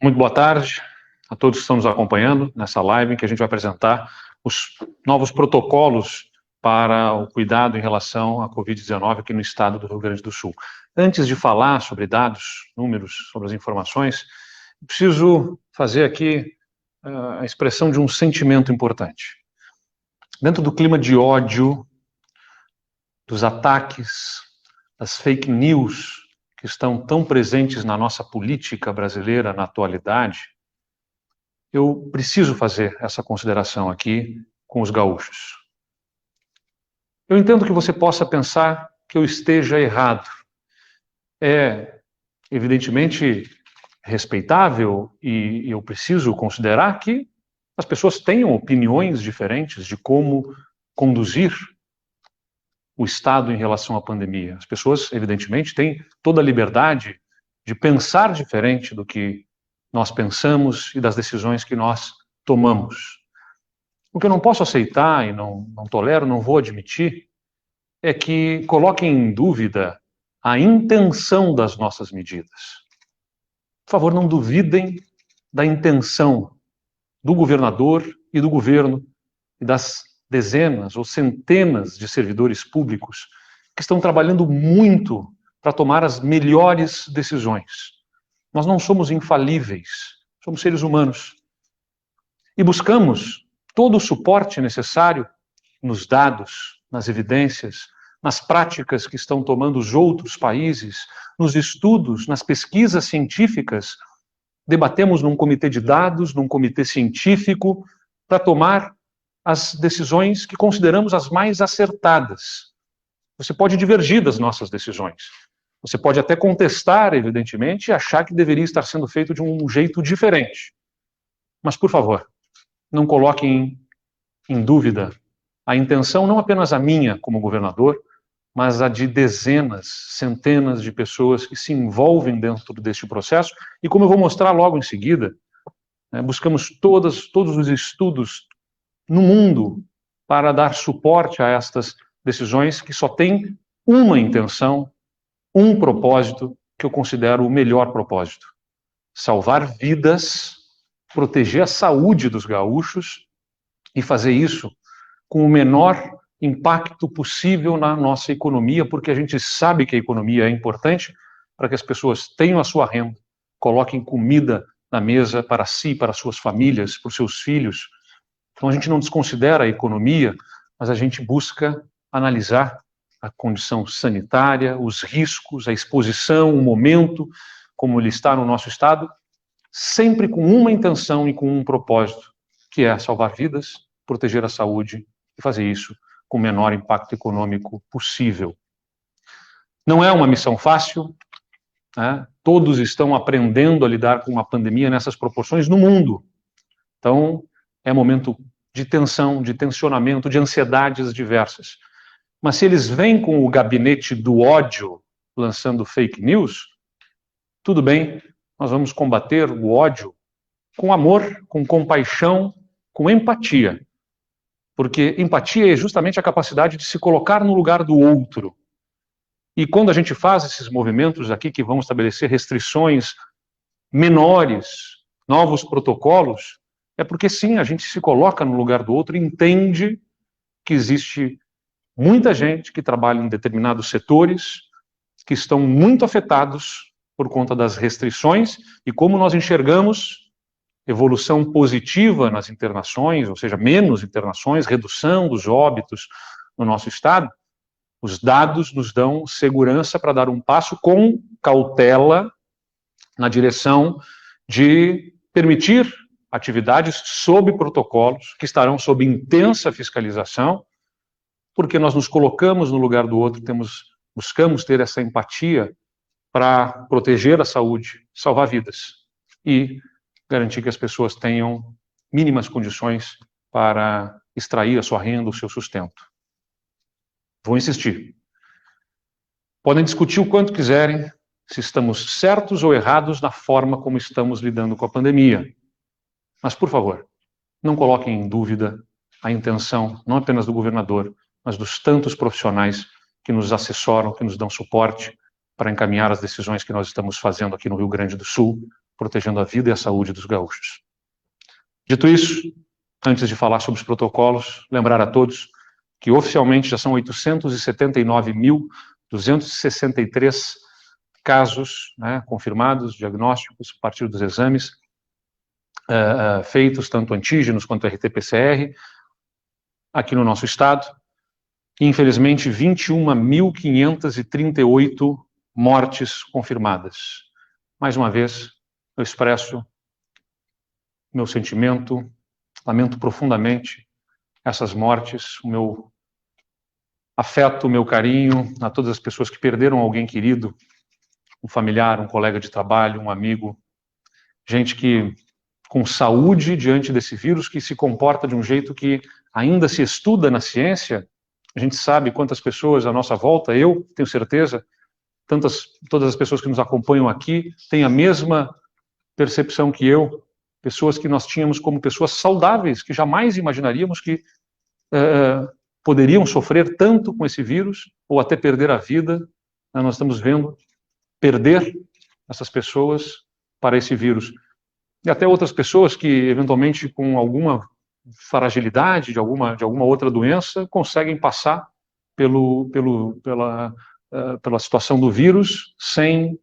Muito boa tarde a todos que estão nos acompanhando nessa live em que a gente vai apresentar os novos protocolos para o cuidado em relação à Covid-19 aqui no estado do Rio Grande do Sul. Antes de falar sobre dados, números, sobre as informações, preciso fazer aqui a expressão de um sentimento importante. Dentro do clima de ódio, dos ataques, das fake news que estão tão presentes na nossa política brasileira na atualidade, eu preciso fazer essa consideração aqui com os gaúchos. Eu entendo que você possa pensar que eu esteja errado. É, evidentemente, respeitável e eu preciso considerar que as pessoas tenham opiniões diferentes de como conduzir o Estado em relação à pandemia. As pessoas, evidentemente, têm toda a liberdade de pensar diferente do que nós pensamos e das decisões que nós tomamos. O que eu não posso aceitar e não tolero, não vou admitir, é que coloquem em dúvida a intenção das nossas medidas. Por favor, não duvidem da intenção do governador e do governo e das dezenas ou centenas de servidores públicos que estão trabalhando muito para tomar as melhores decisões. Nós não somos infalíveis, somos seres humanos. E buscamos todo o suporte necessário nos dados, nas evidências, nas práticas que estão tomando os outros países, nos estudos, nas pesquisas científicas. Debatemos num comitê de dados, num comitê científico, para tomar as decisões que consideramos as mais acertadas. Você pode divergir das nossas decisões. Você pode até contestar, evidentemente, e achar que deveria estar sendo feito de um jeito diferente. Mas, por favor, não coloquem em dúvida a intenção, não apenas a minha como governador, mas a de dezenas, centenas de pessoas que se envolvem dentro deste processo. E como eu vou mostrar logo em seguida, buscamos todos os estudos no mundo para dar suporte a estas decisões que só têm uma intenção, um propósito, que eu considero o melhor propósito: salvar vidas, proteger a saúde dos gaúchos e fazer isso com o menor impacto possível na nossa economia, porque a gente sabe que a economia é importante para que as pessoas tenham a sua renda, coloquem comida na mesa para si, para suas famílias, para os seus filhos. Então a gente não desconsidera a economia, mas a gente busca analisar a condição sanitária, os riscos, a exposição, o momento, como ele está no nosso estado, sempre com uma intenção e com um propósito, que é salvar vidas, proteger a saúde e fazer isso com o menor impacto econômico possível. Não é uma missão fácil, né? Todos estão aprendendo a lidar com uma pandemia nessas proporções no mundo. Então, é momento de tensão, de tensionamento, de ansiedades diversas. Mas se eles vêm com o gabinete do ódio lançando fake news, tudo bem, nós vamos combater o ódio com amor, com compaixão, com empatia. Porque empatia é justamente a capacidade de se colocar no lugar do outro. E quando a gente faz esses movimentos aqui que vão estabelecer restrições menores, novos protocolos, é porque sim, a gente se coloca no lugar do outro e entende que existe muita gente que trabalha em determinados setores que estão muito afetados por conta das restrições e como nós enxergamos evolução positiva nas internações, ou seja, menos internações, redução dos óbitos no nosso estado, os dados nos dão segurança para dar um passo com cautela na direção de permitir atividades sob protocolos que estarão sob intensa fiscalização, porque nós nos colocamos no lugar do outro, buscamos ter essa empatia para proteger a saúde, salvar vidas e garantir que as pessoas tenham mínimas condições para extrair a sua renda, o seu sustento. Vou insistir. Podem discutir o quanto quiserem se estamos certos ou errados na forma como estamos lidando com a pandemia. Mas, por favor, não coloquem em dúvida a intenção, não apenas do governador, mas dos tantos profissionais que nos assessoram, que nos dão suporte para encaminhar as decisões que nós estamos fazendo aqui no Rio Grande do Sul, protegendo a vida e a saúde dos gaúchos. Dito isso, antes de falar sobre os protocolos, lembrar a todos que oficialmente já são 879.263 casos, né, confirmados, diagnósticos a partir dos exames feitos, tanto antígenos quanto RT-PCR, aqui no nosso estado. E, infelizmente, 21.538 mortes confirmadas. Mais uma vez, eu expresso meu sentimento, lamento profundamente essas mortes, o meu afeto, o meu carinho a todas as pessoas que perderam alguém querido, um familiar, um colega de trabalho, um amigo, gente que com saúde diante desse vírus, que se comporta de um jeito que ainda se estuda na ciência. A gente sabe quantas pessoas à nossa volta, eu tenho certeza, todas as pessoas que nos acompanham aqui têm a mesma percepção que eu, pessoas que nós tínhamos como pessoas saudáveis, que jamais imaginaríamos que poderiam sofrer tanto com esse vírus, ou até perder a vida. Nós estamos vendo perder essas pessoas para esse vírus. E até outras pessoas que, eventualmente, com alguma fragilidade de alguma outra doença, conseguem passar pela situação do vírus sem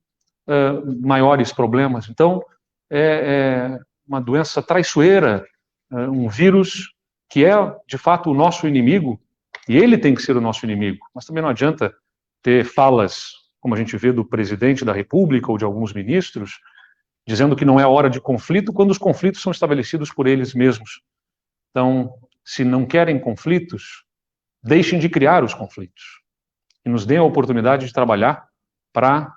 maiores problemas. Então, é uma doença traiçoeira, um vírus que é, de fato, o nosso inimigo, e ele tem que ser o nosso inimigo. Mas também não adianta ter falas, como a gente vê do presidente da República ou de alguns ministros, dizendo que não é hora de conflito, quando os conflitos são estabelecidos por eles mesmos. Então, se não querem conflitos, deixem de criar os conflitos e nos deem a oportunidade de trabalhar para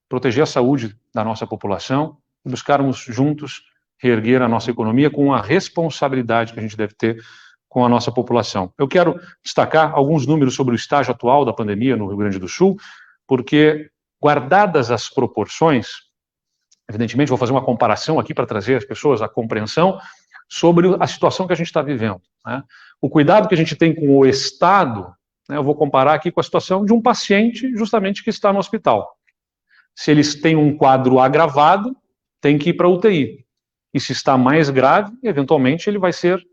proteger a saúde da nossa população e buscarmos juntos reerguer a nossa economia com a responsabilidade que a gente deve ter com a nossa população. Eu quero destacar alguns números sobre o estágio atual da pandemia no Rio Grande do Sul, porque, guardadas as proporções, evidentemente vou fazer uma comparação aqui para trazer às pessoas a compreensão sobre a situação que a gente está vivendo, né? O cuidado que a gente tem com o Estado, né, eu vou comparar aqui com a situação de um paciente justamente que está no hospital. Se eles têm um quadro agravado, tem que ir para a UTI. E se está mais grave, eventualmente ele vai ser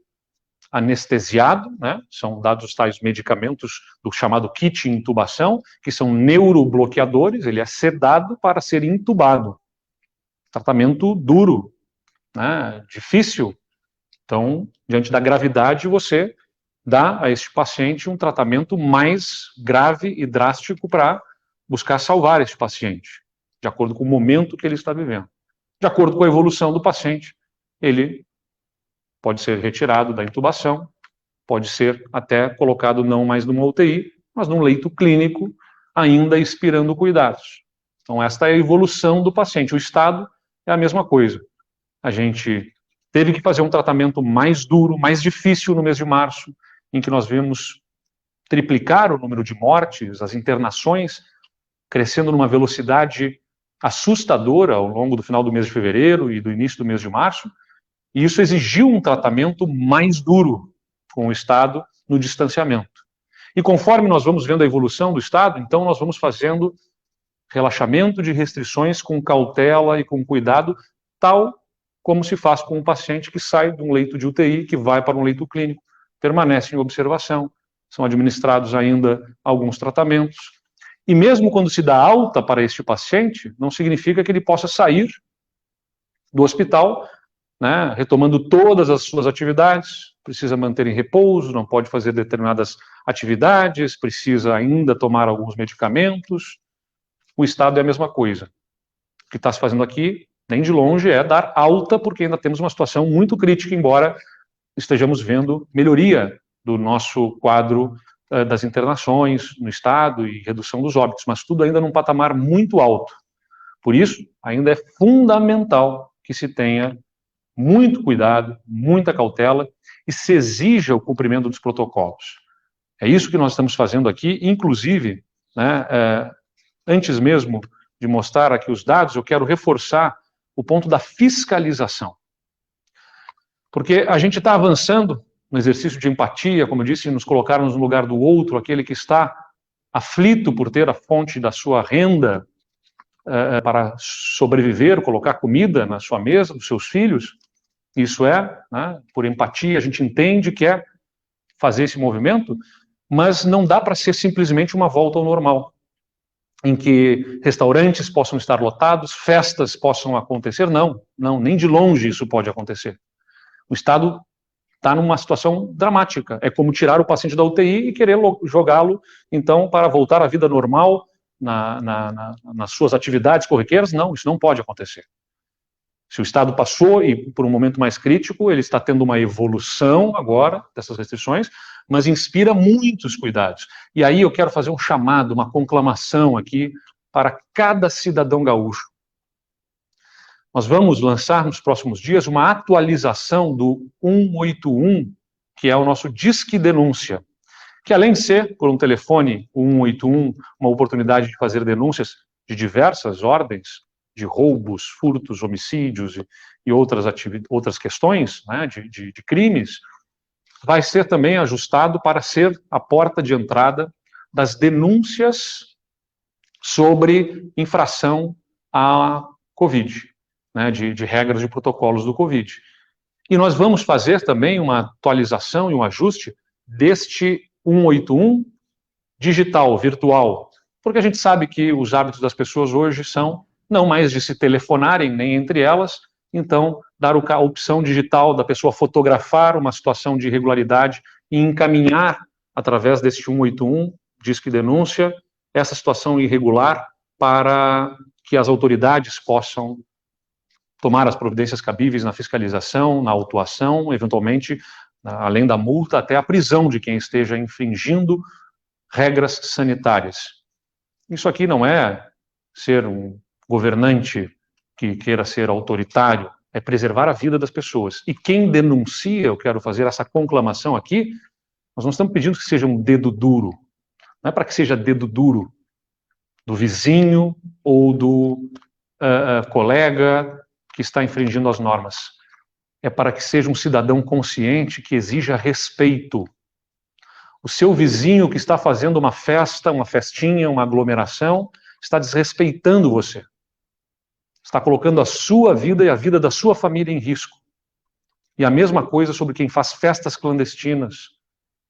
anestesiado, né? São dados os tais medicamentos do chamado kit intubação, que são neurobloqueadores, ele é sedado para ser intubado. Tratamento duro, né? Difícil. Então, diante da gravidade, você dá a este paciente um tratamento mais grave e drástico para buscar salvar este paciente, de acordo com o momento que ele está vivendo. De acordo com a evolução do paciente, ele pode ser retirado da intubação, pode ser até colocado não mais numa UTI, mas num leito clínico, ainda expirando cuidados. Então, esta é a evolução do paciente. O estado é a mesma coisa. A gente teve que fazer um tratamento mais duro, mais difícil no mês de março, em que nós vimos triplicar o número de mortes, as internações crescendo numa velocidade assustadora ao longo do final do mês de fevereiro e do início do mês de março, e isso exigiu um tratamento mais duro com o Estado no distanciamento. E conforme nós vamos vendo a evolução do Estado, então nós vamos fazendo relaxamento de restrições com cautela e com cuidado, tal como se faz com um paciente que sai de um leito de UTI, que vai para um leito clínico, permanece em observação, são administrados ainda alguns tratamentos, e mesmo quando se dá alta para este paciente, não significa que ele possa sair do hospital, né, retomando todas as suas atividades, precisa manter em repouso, não pode fazer determinadas atividades, precisa ainda tomar alguns medicamentos. O Estado é a mesma coisa. O que está se fazendo aqui, nem de longe, é dar alta, porque ainda temos uma situação muito crítica, embora estejamos vendo melhoria do nosso quadro das internações no Estado e redução dos óbitos, mas tudo ainda num patamar muito alto. Por isso, ainda é fundamental que se tenha muito cuidado, muita cautela e se exija o cumprimento dos protocolos. É isso que nós estamos fazendo aqui, inclusive, né, antes mesmo de mostrar aqui os dados, eu quero reforçar o ponto da fiscalização. Porque a gente está avançando no exercício de empatia, como eu disse, nos colocarmos no lugar do outro, aquele que está aflito por ter a fonte da sua renda para sobreviver, colocar comida na sua mesa, dos seus filhos. Isso é, né, por empatia, a gente entende que é fazer esse movimento, mas não dá para ser simplesmente uma volta ao normal, em que restaurantes possam estar lotados, festas possam acontecer. Não, nem de longe isso pode acontecer. O Estado está numa situação dramática. É como tirar o paciente da UTI e querer jogá-lo, então, para voltar à vida normal, nas suas atividades corriqueiras. Não, isso não pode acontecer. Se o Estado passou e por um momento mais crítico, ele está tendo uma evolução agora dessas restrições, mas inspira muitos cuidados. E aí eu quero fazer um chamado, uma conclamação aqui para cada cidadão gaúcho. Nós vamos lançar nos próximos dias uma atualização do 181, que é o nosso Disque Denúncia, que além de ser, por um telefone, o 181, uma oportunidade de fazer denúncias de diversas ordens, de roubos, furtos, homicídios e outras questões, né, de crimes, vai ser também ajustado para ser a porta de entrada das denúncias sobre infração à Covid, né, de regras e protocolos do Covid. E nós vamos fazer também uma atualização e um ajuste deste 181 digital, virtual, porque a gente sabe que os hábitos das pessoas hoje são não mais de se telefonarem, nem entre elas, então dar a opção digital da pessoa fotografar uma situação de irregularidade e encaminhar, através deste 181, Disque Denúncia, essa situação irregular para que as autoridades possam tomar as providências cabíveis na fiscalização, na autuação, eventualmente, além da multa, até a prisão de quem esteja infringindo regras sanitárias. Isso aqui não é ser um governante que queira ser autoritário, é preservar a vida das pessoas. E quem denuncia, eu quero fazer essa conclamação aqui, nós não estamos pedindo que seja um dedo duro, não é para que seja dedo duro do vizinho ou do colega que está infringindo as normas. É para que seja um cidadão consciente que exija respeito. O seu vizinho que está fazendo uma festa, uma festinha, uma aglomeração, está desrespeitando você. Está colocando a sua vida e a vida da sua família em risco. E a mesma coisa sobre quem faz festas clandestinas,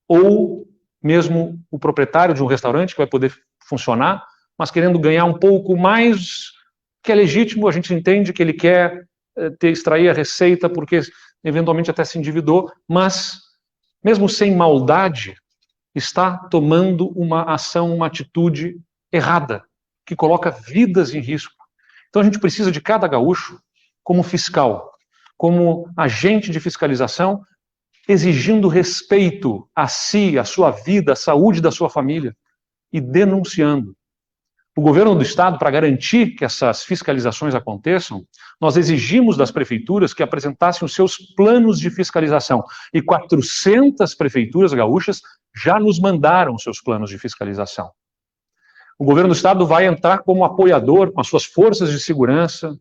ou mesmo o proprietário de um restaurante que vai poder funcionar, mas querendo ganhar um pouco mais, que é legítimo, a gente entende que ele quer extrair a receita porque eventualmente até se endividou, mas mesmo sem maldade, está tomando uma ação, uma atitude errada, que coloca vidas em risco. Então a gente precisa de cada gaúcho como fiscal, como agente de fiscalização, exigindo respeito a si, a sua vida, a saúde da sua família e denunciando. O governo do estado, para garantir que essas fiscalizações aconteçam, nós exigimos das prefeituras que apresentassem os seus planos de fiscalização. E 400 prefeituras gaúchas já nos mandaram os seus planos de fiscalização. O governo do estado vai entrar como apoiador com as suas forças de segurança.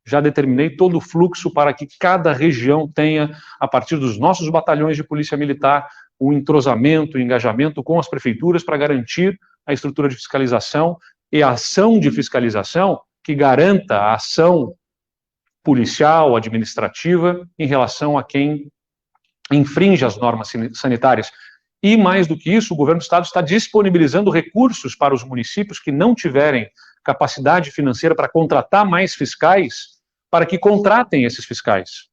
Já determinei todo o fluxo para que cada região tenha, a partir dos nossos batalhões de polícia militar, o entrosamento, o engajamento com as prefeituras para garantir a estrutura de fiscalização e a ação de fiscalização que garanta a ação policial, administrativa, em relação a quem infringe as normas sanitárias. E, mais do que isso, o governo do estado está disponibilizando recursos para os municípios que não tiverem capacidade financeira para contratar mais fiscais, para que contratem esses fiscais.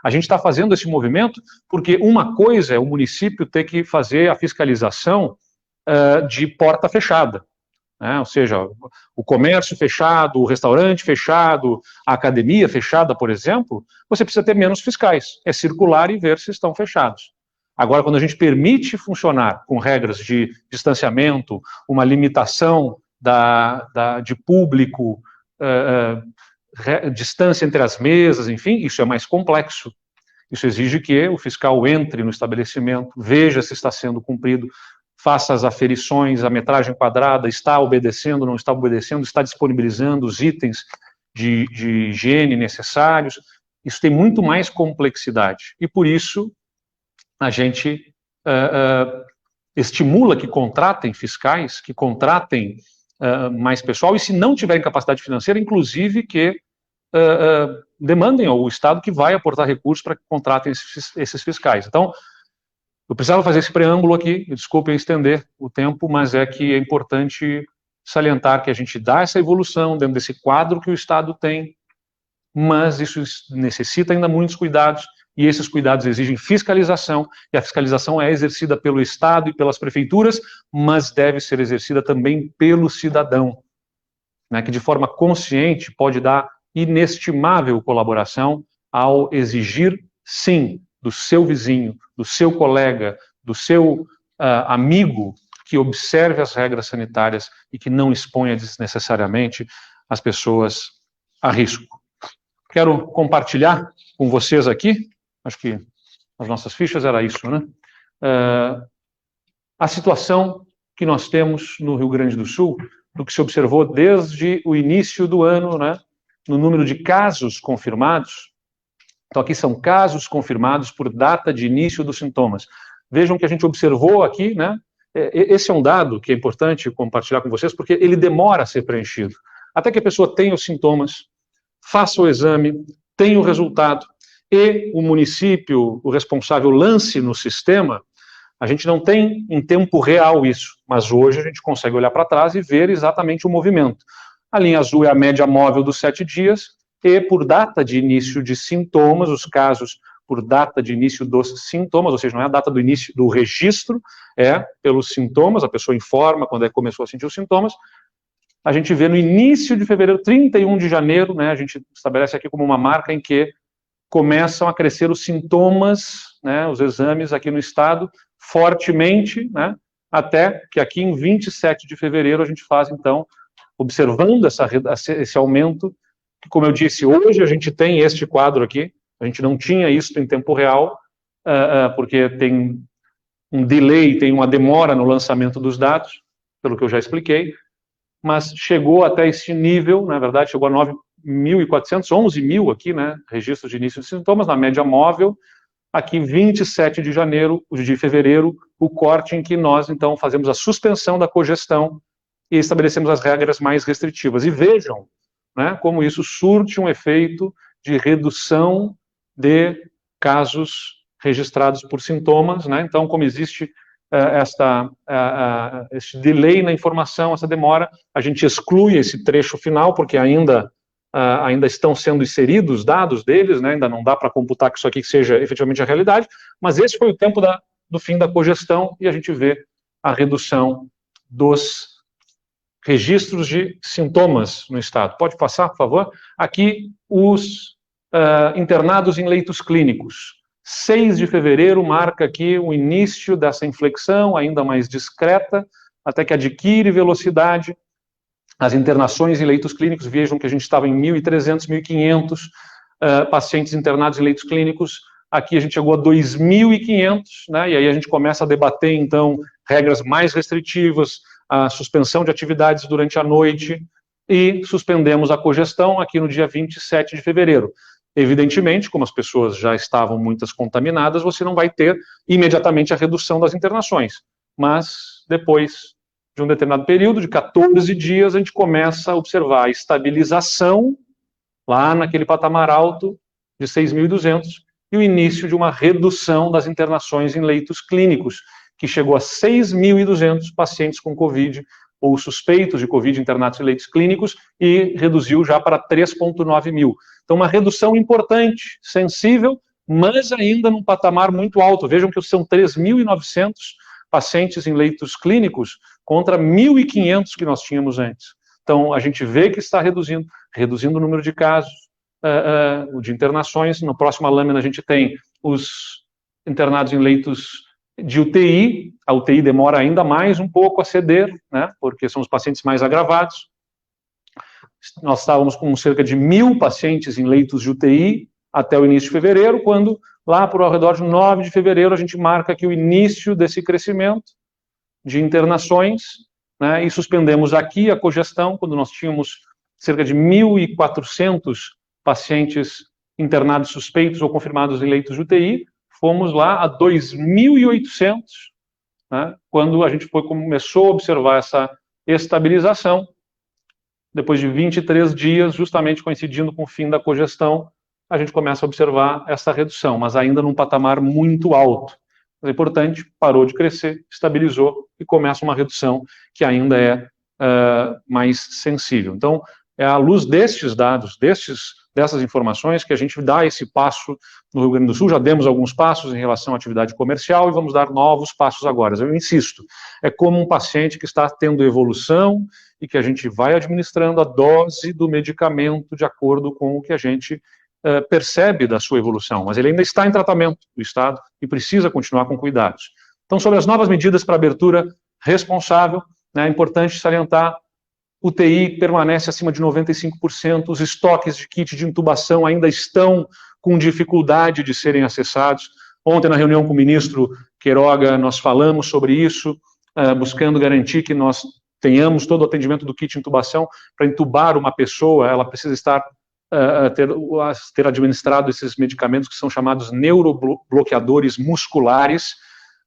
A gente está fazendo esse movimento porque uma coisa é o município ter que fazer a fiscalização de porta fechada, né? Ou seja, o comércio fechado, o restaurante fechado, a academia fechada, por exemplo, você precisa ter menos fiscais, é circular e ver se estão fechados. Agora, quando a gente permite funcionar com regras de distanciamento, uma limitação de público, distância entre as mesas, enfim, isso é mais complexo. Isso exige que o fiscal entre no estabelecimento, veja se está sendo cumprido, faça as aferições, a metragem quadrada, está obedecendo, não está obedecendo, está disponibilizando os itens de higiene necessários. Isso tem muito mais complexidade. E por isso, a gente estimula que contratem fiscais, que contratem mais pessoal, e se não tiverem capacidade financeira, inclusive que demandem ao Estado que vai aportar recursos para que contratem esses fiscais. Então, eu precisava fazer esse preâmbulo aqui, desculpem estender o tempo, mas é que é importante salientar que a gente dá essa evolução dentro desse quadro que o Estado tem, mas isso necessita ainda muitos cuidados, e esses cuidados exigem fiscalização, e a fiscalização é exercida pelo Estado e pelas prefeituras, mas deve ser exercida também pelo cidadão, né, que de forma consciente pode dar inestimável colaboração ao exigir, sim, do seu vizinho, do seu colega, do seu amigo, que observe as regras sanitárias e que não exponha desnecessariamente as pessoas a risco. Quero compartilhar com vocês aqui, acho que as nossas fichas era isso, né? A situação que nós temos no Rio Grande do Sul, do que se observou desde o início do ano, né? No número de casos confirmados. Então, aqui são casos confirmados por data de início dos sintomas. Vejam que a gente observou aqui, né? Esse é um dado que é importante compartilhar com vocês, porque ele demora a ser preenchido. Até que a pessoa tenha os sintomas, faça o exame, tenha o resultado, e o município, o responsável, lance no sistema, a gente não tem em tempo real isso, mas hoje a gente consegue olhar para trás e ver exatamente o movimento. A linha azul é a média móvel dos 7 dias, e por data de início de sintomas, os casos por data de início dos sintomas, ou seja, não é a data do início do registro, é pelos sintomas, a pessoa informa quando começou a sentir os sintomas. A gente vê no início de fevereiro, 31 de janeiro, né, a gente estabelece aqui como uma marca em que começam a crescer os sintomas, né, os exames aqui no estado, fortemente, né, até que aqui em 27 de fevereiro a gente faz, então, observando esse aumento, que, como eu disse, hoje a gente tem este quadro aqui, a gente não tinha isso em tempo real, porque tem um delay, tem uma demora no lançamento dos dados, pelo que eu já expliquei, mas chegou até esse nível, na verdade, chegou a 9.400, 11.000 aqui, né, registros de início de sintomas, na média móvel, aqui 27 de fevereiro, o corte em que nós, então, fazemos a suspensão da cogestão e estabelecemos as regras mais restritivas. E vejam, né, como isso surte um efeito de redução de casos registrados por sintomas, né, então, como existe esse delay na informação, essa demora, a gente exclui esse trecho final, porque ainda estão sendo inseridos dados deles, né, ainda não dá para computar que isso aqui seja efetivamente a realidade, mas esse foi o tempo do fim da cogestão, e a gente vê a redução dos registros de sintomas no estado. Pode passar, por favor? Aqui, os internados em leitos clínicos. 6 de fevereiro marca aqui o início dessa inflexão, ainda mais discreta, até que adquire velocidade. As internações em leitos clínicos, vejam que a gente estava em 1.300, 1.500 pacientes internados em leitos clínicos, aqui a gente chegou a 2.500, né, e aí a gente começa a debater, então, regras mais restritivas, a suspensão de atividades durante a noite, e suspendemos a cogestão aqui no dia 27 de fevereiro. Evidentemente, como as pessoas já estavam muitas contaminadas, você não vai ter imediatamente a redução das internações, mas depois de um determinado período, de 14 dias, a gente começa a observar a estabilização, lá naquele patamar alto de 6.200, e o início de uma redução das internações em leitos clínicos, que chegou a 6.200 pacientes com Covid, ou suspeitos de Covid internados em leitos clínicos, e reduziu já para 3.9 mil. Então, uma redução importante, sensível, mas ainda num patamar muito alto. Vejam que são 3.900 pacientes em leitos clínicos contra 1.500 que nós tínhamos antes. Então, a gente vê que está reduzindo o número de casos, de internações. Na próxima lâmina a gente tem os internados em leitos de UTI. A UTI demora ainda mais um pouco a ceder, né, porque são os pacientes mais agravados. Nós estávamos com cerca de 1.000 pacientes em leitos de UTI até o início de fevereiro, quando lá por ao redor de 9 de fevereiro a gente marca aqui o início desse crescimento de internações, né, e suspendemos aqui a cogestão, quando nós tínhamos cerca de 1.400 pacientes internados suspeitos ou confirmados em leitos de UTI, fomos lá a 2.800, né, quando a gente começou a observar essa estabilização. Depois de 23 dias, justamente coincidindo com o fim da cogestão, a gente começa a observar essa redução, mas ainda num patamar muito alto. É importante, parou de crescer, estabilizou e começa uma redução que ainda é mais sensível. Então, é à luz destes dados, dessas informações, que a gente dá esse passo no Rio Grande do Sul. Já demos alguns passos em relação à atividade comercial e vamos dar novos passos agora. Eu insisto, é como um paciente que está tendo evolução e que a gente vai administrando a dose do medicamento de acordo com o que a gente percebe da sua evolução, mas ele ainda está em tratamento do Estado e precisa continuar com cuidados. Então, sobre as novas medidas para abertura responsável, né, é importante salientar: UTI permanece acima de 95%, os estoques de kit de intubação ainda estão com dificuldade de serem acessados. Ontem, na reunião com o ministro Queiroga, nós falamos sobre isso, buscando garantir que nós tenhamos todo o atendimento do kit de intubação. Para intubar uma pessoa, ela precisa estar ter administrado esses medicamentos que são chamados neurobloqueadores musculares,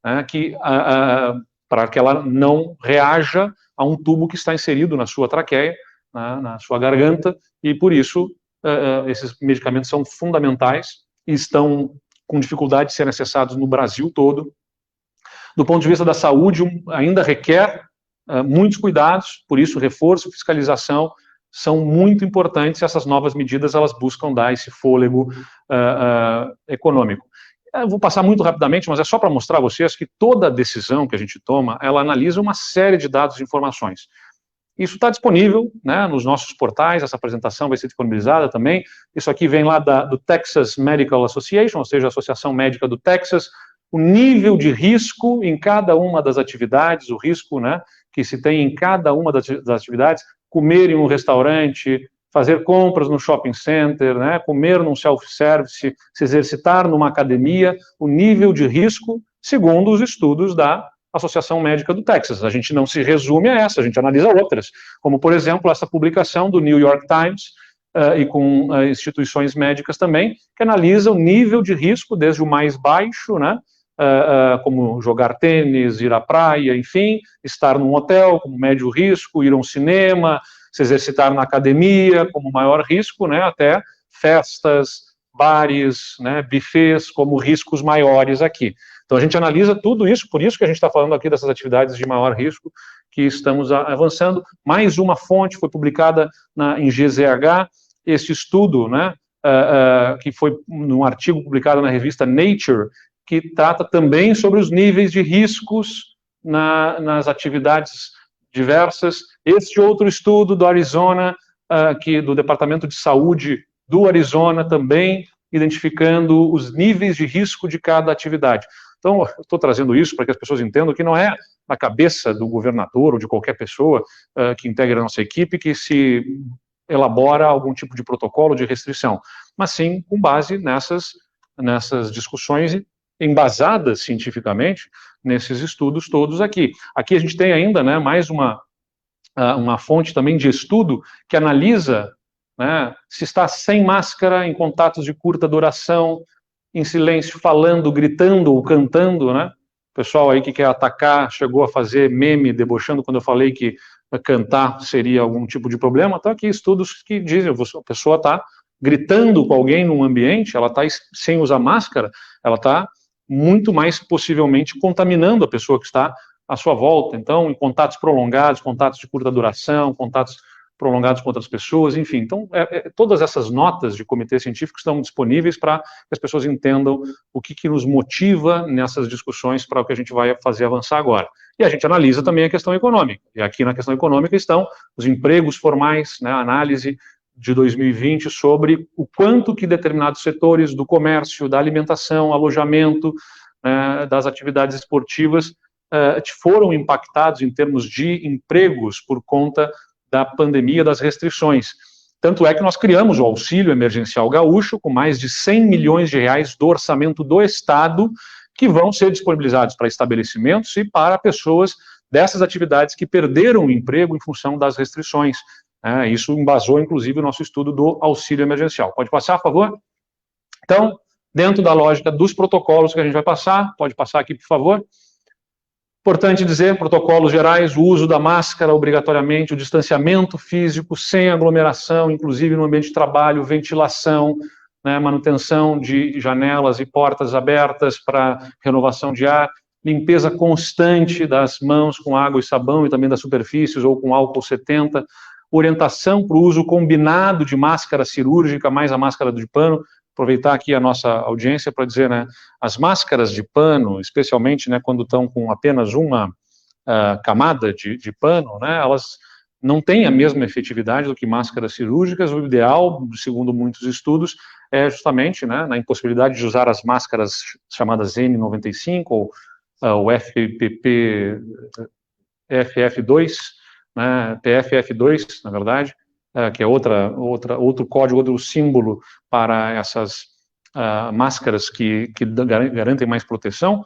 para que ela não reaja a um tubo que está inserido na sua traqueia, na sua garganta, e por isso esses medicamentos são fundamentais e estão com dificuldade de serem acessados no Brasil todo. Do ponto de vista da saúde, ainda requer muitos cuidados, por isso reforço, fiscalização, são muito importantes. Essas novas medidas, elas buscam dar esse fôlego econômico. Eu vou passar muito rapidamente, mas é só para mostrar a vocês que toda decisão que a gente toma, ela analisa uma série de dados e informações. Isso está disponível, né, nos nossos portais, essa apresentação vai ser disponibilizada também. Isso aqui vem lá do Texas Medical Association, ou seja, a Associação Médica do Texas, o nível de risco em cada uma das atividades, o risco, né, que se tem em cada uma das atividades, comer em um restaurante, fazer compras no shopping center, né, comer num self-service, se exercitar numa academia, o nível de risco, segundo os estudos da Associação Médica do Texas. A gente não se resume a essa, a gente analisa outras, como, por exemplo, essa publicação do New York Times, e com instituições médicas também, que analisa o nível de risco, desde o mais baixo, né, como jogar tênis, ir à praia, enfim, estar num hotel como médio risco, ir a um cinema, se exercitar na academia como maior risco, né, até festas, bares, né, buffets como riscos maiores aqui. Então a gente analisa tudo isso, por isso que a gente está falando aqui dessas atividades de maior risco que estamos avançando. Mais uma fonte foi publicada em GZH, esse estudo, né, que foi num artigo publicado na revista Nature, que trata também sobre os níveis de riscos nas atividades diversas. Este outro estudo do Arizona, do Departamento de Saúde do Arizona, também identificando os níveis de risco de cada atividade. Então, eu estou trazendo isso para que as pessoas entendam que não é na cabeça do governador ou de qualquer pessoa que integra a nossa equipe que se elabora algum tipo de protocolo de restrição, mas sim com base nessas discussões embasadas cientificamente nesses estudos todos aqui. Aqui a gente tem ainda, né, mais uma fonte também de estudo que analisa, né, se está sem máscara, em contatos de curta duração, em silêncio, falando, gritando ou cantando, né? O pessoal aí que quer atacar chegou a fazer meme, debochando quando eu falei que cantar seria algum tipo de problema. Então aqui estudos que dizem, a pessoa está gritando com alguém num ambiente, ela está sem usar máscara, ela está muito mais possivelmente contaminando a pessoa que está à sua volta. Então, em contatos prolongados, contatos de curta duração, contatos prolongados com outras pessoas, enfim. Então, todas essas notas de comitê científico estão disponíveis para que as pessoas entendam o que nos motiva nessas discussões para o que a gente vai fazer avançar agora. E a gente analisa também a questão econômica. E aqui na questão econômica estão os empregos formais, né, a análise de 2020 sobre o quanto que determinados setores do comércio, da alimentação, alojamento, das atividades esportivas foram impactados em termos de empregos por conta da pandemia, das restrições. Tanto é que nós criamos o Auxílio Emergencial Gaúcho, com mais de 100 milhões de reais do orçamento do Estado, que vão ser disponibilizados para estabelecimentos e para pessoas dessas atividades que perderam o emprego em função das restrições. Isso embasou, inclusive, o nosso estudo do auxílio emergencial. Pode passar, por favor? Então, dentro da lógica dos protocolos que a gente vai passar, pode passar aqui, por favor. Importante dizer, protocolos gerais, o uso da máscara obrigatoriamente, o distanciamento físico sem aglomeração, inclusive no ambiente de trabalho, ventilação, né, manutenção de janelas e portas abertas para renovação de ar, limpeza constante das mãos com água e sabão e também das superfícies ou com álcool 70, orientação para o uso combinado de máscara cirúrgica mais a máscara de pano. Aproveitar aqui a nossa audiência para dizer, né, as máscaras de pano, especialmente, né, quando estão com apenas uma camada de pano, né, elas não têm a mesma efetividade do que máscaras cirúrgicas. O ideal, segundo muitos estudos, é justamente, né, na impossibilidade de usar as máscaras chamadas N95 ou o FFF2, né, PFF2, na verdade, que é outro código, outro símbolo para essas máscaras que garantem mais proteção.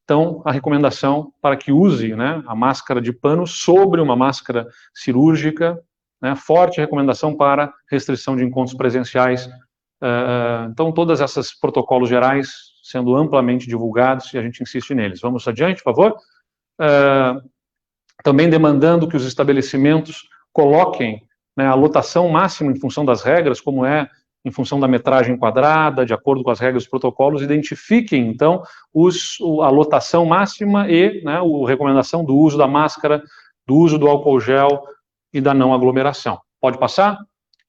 Então, a recomendação para que use, né, a máscara de pano sobre uma máscara cirúrgica, né, forte recomendação para restrição de encontros presenciais. Então, todos esses protocolos gerais sendo amplamente divulgados e a gente insiste neles. Vamos adiante, por favor? Também demandando que os estabelecimentos coloquem, né, a lotação máxima em função das regras, como é em função da metragem quadrada, de acordo com as regras dos protocolos, identifiquem, então, a lotação máxima e, né, a recomendação do uso da máscara, do uso do álcool gel e da não aglomeração. Pode passar?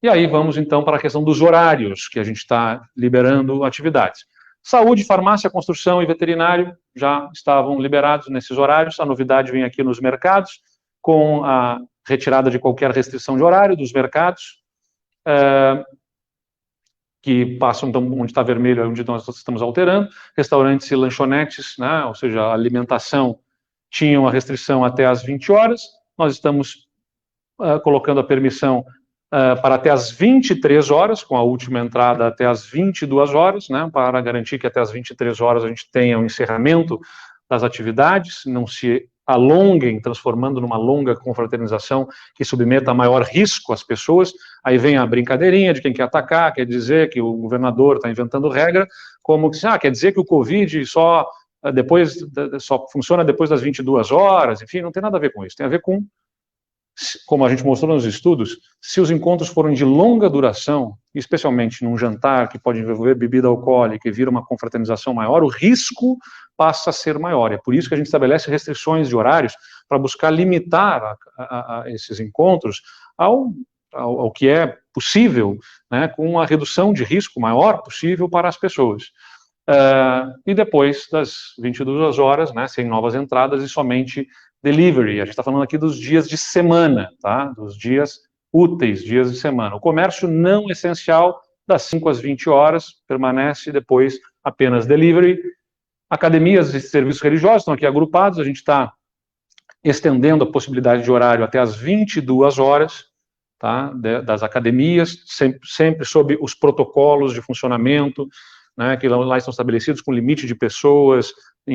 E aí vamos, então, para a questão dos horários, que a gente está liberando atividades. Saúde, farmácia, construção e veterinário já estavam liberados nesses horários. A novidade vem aqui nos mercados, com a retirada de qualquer restrição de horário dos mercados, que passam, então, onde está vermelho é onde nós estamos alterando. Restaurantes e lanchonetes, né, ou seja, a alimentação, tinham a restrição até às 20 horas. Nós estamos colocando a permissão para até às 23 horas, com a última entrada até às 22 horas, né, para garantir que até às 23 horas a gente tenha o encerramento das atividades, não se alonguem, transformando numa longa confraternização que submeta a maior risco às pessoas. Aí vem a brincadeirinha de quem quer atacar, quer dizer que o governador está inventando regra, como que, quer dizer que o Covid só funciona depois das 22 horas, enfim, não tem nada a ver com isso, tem a ver com, como a gente mostrou nos estudos, se os encontros forem de longa duração, especialmente num jantar que pode envolver bebida alcoólica e vira uma confraternização maior, o risco passa a ser maior. É por isso que a gente estabelece restrições de horários para buscar limitar esses encontros ao que é possível, né, com a redução de risco maior possível para as pessoas. E depois das 22 horas, né, sem novas entradas e somente delivery. A gente está falando aqui dos dias de semana, tá? Dos dias úteis, dias de semana. O comércio não essencial, das 5 às 20 horas, permanece, depois apenas delivery. Academias e serviços religiosos estão aqui agrupados, a gente está estendendo a possibilidade de horário até às 22 horas, tá? Das academias, sempre sob os protocolos de funcionamento, né, que lá estão estabelecidos com limite de pessoas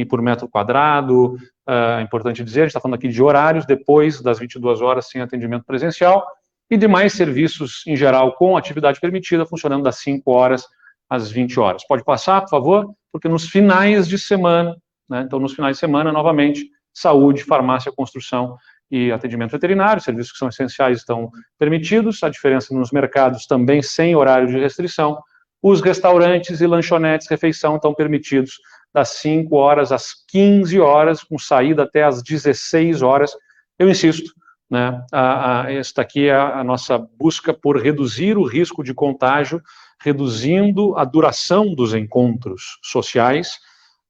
por metro quadrado. É importante dizer, a gente está falando aqui de horários depois das 22 horas sem atendimento presencial, e demais serviços em geral com atividade permitida, funcionando das 5 horas às 20 horas. Pode passar, por favor? Porque nos finais de semana, né, então nos finais de semana, novamente, saúde, farmácia, construção e atendimento veterinário, serviços que são essenciais estão permitidos, a diferença nos mercados também sem horário de restrição. Os restaurantes e lanchonetes, refeição, estão permitidos das 5 horas às 15 horas, com saída até às 16 horas. Eu insisto, né, esta aqui é a nossa busca por reduzir o risco de contágio, reduzindo a duração dos encontros sociais,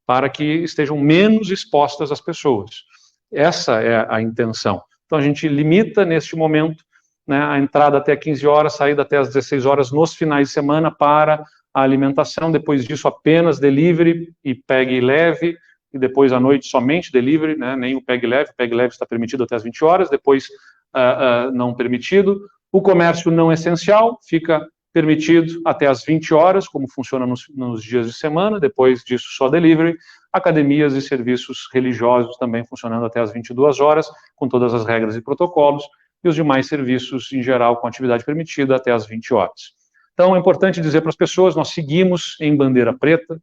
para que estejam menos expostas as pessoas. Essa é a intenção. Então, a gente limita, neste momento, né, a entrada até 15 horas, saída até às 16 horas nos finais de semana para a alimentação, depois disso apenas delivery e pegue e leve, e depois à noite somente delivery, né, nem o pegue e leve está permitido até às 20 horas, depois não permitido. O comércio não essencial fica permitido até às 20 horas, como funciona nos dias de semana, depois disso só delivery. Academias e serviços religiosos também funcionando até às 22 horas, com todas as regras e protocolos, e os demais serviços, em geral, com atividade permitida até às 20 horas. Então, é importante dizer para as pessoas, nós seguimos em bandeira preta,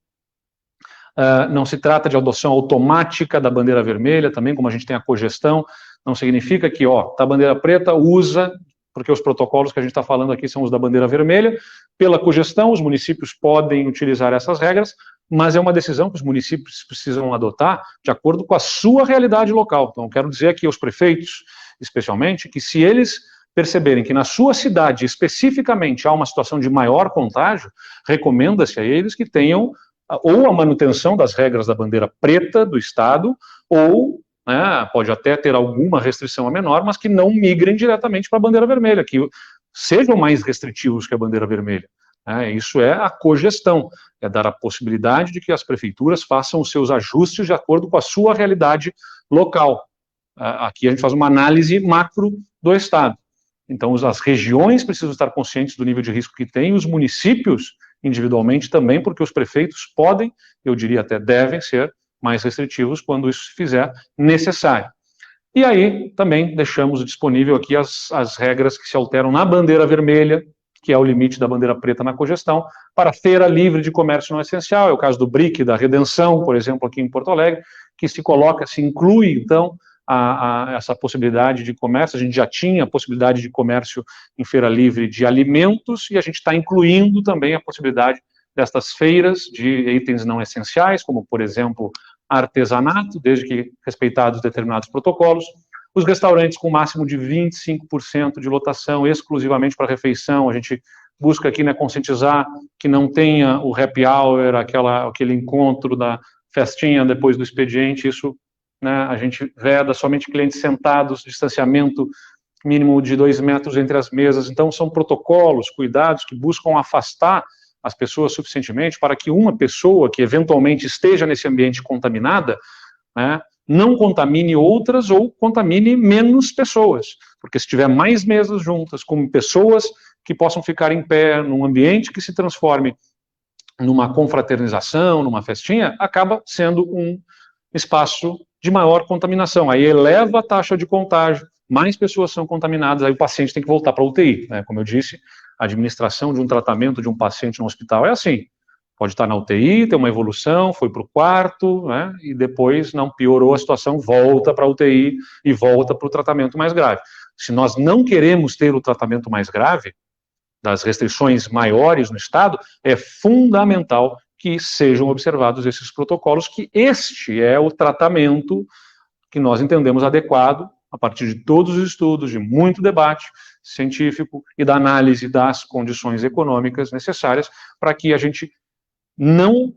Não se trata de adoção automática da bandeira vermelha, também como a gente tem a cogestão, não significa que, tá a bandeira preta, usa, porque os protocolos que a gente está falando aqui são os da bandeira vermelha. Pela cogestão, os municípios podem utilizar essas regras, mas é uma decisão que os municípios precisam adotar de acordo com a sua realidade local. Então, quero dizer aqui aos prefeitos, especialmente, que se eles perceberem que na sua cidade, especificamente, há uma situação de maior contágio, recomenda-se a eles que tenham ou a manutenção das regras da bandeira preta do estado, ou pode até ter alguma restrição a menor, mas que não migrem diretamente para a bandeira vermelha, que sejam mais restritivos que a bandeira vermelha. Isso é a cogestão, é dar a possibilidade de que as prefeituras façam os seus ajustes de acordo com a sua realidade local. Aqui a gente faz uma análise macro do estado. Então, as regiões precisam estar conscientes do nível de risco que tem, os municípios individualmente também, porque os prefeitos podem, eu diria até devem ser, mais restritivos quando isso se fizer necessário. E aí, também deixamos disponível aqui as regras que se alteram na bandeira vermelha, que é o limite da bandeira preta na cogestão, para feira livre de comércio não essencial, é o caso do BRIC, da Redenção, por exemplo, aqui em Porto Alegre, que se inclui, então, essa possibilidade de comércio. A gente já tinha a possibilidade de comércio em feira livre de alimentos, e a gente está incluindo também a possibilidade destas feiras de itens não essenciais, como, por exemplo, artesanato, desde que respeitados determinados protocolos, os restaurantes com máximo de 25% de lotação, exclusivamente para refeição. A gente busca aqui, conscientizar que não tenha o happy hour, aquele encontro da festinha depois do expediente. Isso, a gente veda somente clientes sentados, distanciamento mínimo de 2 metros entre as mesas. Então, são protocolos, cuidados que buscam afastar as pessoas suficientemente para que uma pessoa que eventualmente esteja nesse ambiente contaminada, não contamine outras ou contamine menos pessoas, porque se tiver mais mesas juntas, com pessoas que possam ficar em pé, num ambiente que se transforme numa confraternização, numa festinha, acaba sendo um espaço de maior contaminação, aí eleva a taxa de contágio, mais pessoas são contaminadas, aí o paciente tem que voltar para a UTI, como eu disse, a administração de um tratamento de um paciente no hospital é assim, pode estar na UTI, ter uma evolução, foi para o quarto, e depois não piorou a situação, volta para a UTI e volta para o tratamento mais grave. Se nós não queremos ter o tratamento mais grave, das restrições maiores no estado, é fundamental que sejam observados esses protocolos, que este é o tratamento que nós entendemos adequado, a partir de todos os estudos, de muito debate científico e da análise das condições econômicas necessárias para que a gente não